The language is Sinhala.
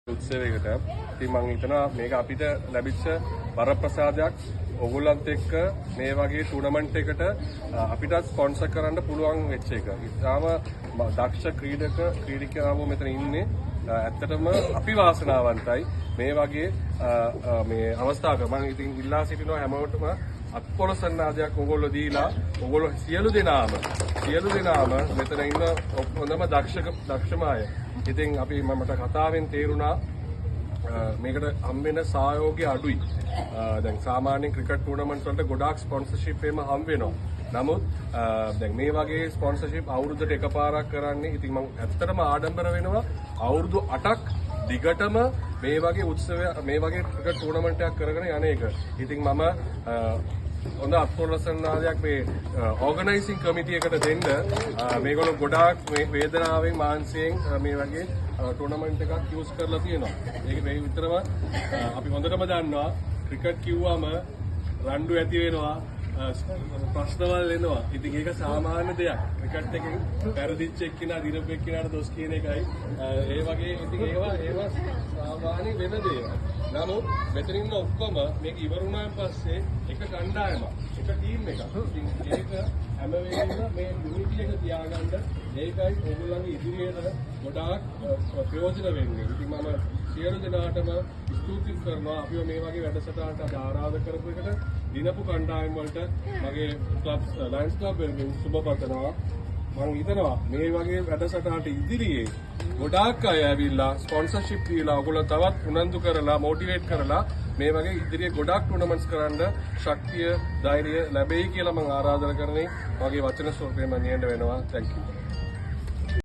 උත්සවයකට ඉතින් මම හිතනවා මේක අපිට ලැබිච්ච වරප්‍රසාදයක් ඔයගොල්ලන්ත් එක්ක මේ වගේ ටූර්නමන්ට් එකට අපිට ස්පොන්සර් කරන්න පුළුවන් වෙච්ච එක. ඉතාලම දක්ෂ ක්‍රීඩිකාවෝ මෙතන ඉන්නේ. ඇත්තටම අපි වාසනාවන්තයි මේ වගේ මේ අවස්ථාවක. මම ඉතින් ඉල්ලා සිටිනවා හැමෝටම අත්පොලසන්නාදයක් ඔයගොල්ලෝ දීලා ඔයගොල්ලෝ සියලු දෙනාම මෙතන ඉන්න හොඳම දක්ෂම අය. ඉතින් අපි මට කතාවෙන් තේරුණා මේකට හම්බෙන සහයෝගය අඩුයි. දැන් සාමාන්‍ය ක්‍රිකට් ටූර්නමන්ට්ස් වලට ගොඩාක් ස්පොන්සර්ෂිප් එහෙම හම්බ වෙනවා. නමුත් දැන් මේ වගේ ස්පොන්සර්ෂිප් අවුරුද්දට එකපාරක් කරන්නේ. ඉතින් මම ඇත්තටම ආඩම්බර වෙනවා අවුරුදු 8ක් දිගටම මේ වගේ උත්සවය මේ වගේ ක්‍රිකට් ටූර්නමන්ට් එකක් කරගෙන යන එක. ඉතින් මම හොඳ අත්පොලසන්නාදයක් මේ ඕගනයිසිං කමිටි එකට දෙන්න මේගොල්ලෝ ගොඩාක් මේ වේදනාවෙන් මානසිකයෙන් මේ වගේ ටූර්නමන්ට් එකක් යූස් කරලා තියෙනවා. ඒක මේ විතරම අපි හොඳටම දන්නවා ක්‍රිකට් කිව්වම රණ්ඩු ඇති වෙනවා ප්‍රශ්නවල් එනවා. ඉතින් ඒක සාමාන්‍ය දෙයක්. ක්‍රිකට් එකෙන් පෙරදිච්ච එක්කිනා දිරපු එක්කිනාට දොස් කියන එකයි. ඒ වගේ ඉතින් ඒවා සාමාන්‍ය වෙන දේවල්. නමුත් මෙතන ඉන්න ඔක්කොම මේක ඉවර වුණාන් පස්සේ එක කණ්ඩායමක්, එක ටීම් එකක්. ඉතින් ඒක හැම වෙලේම මේ යුනිටි එක තියාගන්න ඒකයි ඔයගොල්ලන්ගේ ඉදිරියට ගොඩාක් ප්‍රයෝජන වෙන්නේ. ඉතින් මම සියලු දෙනාටම ස්තුති කරනවා අපිව මේ වගේ වැඩසටහනට ආරාධනා කරපු එකට. දිනපු කණ්ඩායම් වලට මගේ ක්ලබ් ලයන්ස් ක්ලබ් වලින් සුබ පතනවා. මම හිතනවා මේ වගේ වැඩසටහනට ඉදිරියේ ගොඩාක් අය ඇවිල්ලා ස්පොන්සර්ෂිප් දීලා ඔයගොල්ලෝ තවත් උනන්දු කරලා මොටිවේට් කරලා මේ වගේ ඉදිරියේ ගොඩාක් ටූර්නමන්ට්ස් කරන්න ශක්තිය ධෛර්යය ලැබෙයි කියලා මම ආරාධනා කරන්නේ. මගේ වචන ස්වරූපයෙන් මම නියැලෙන්න වෙනවා. Thank you.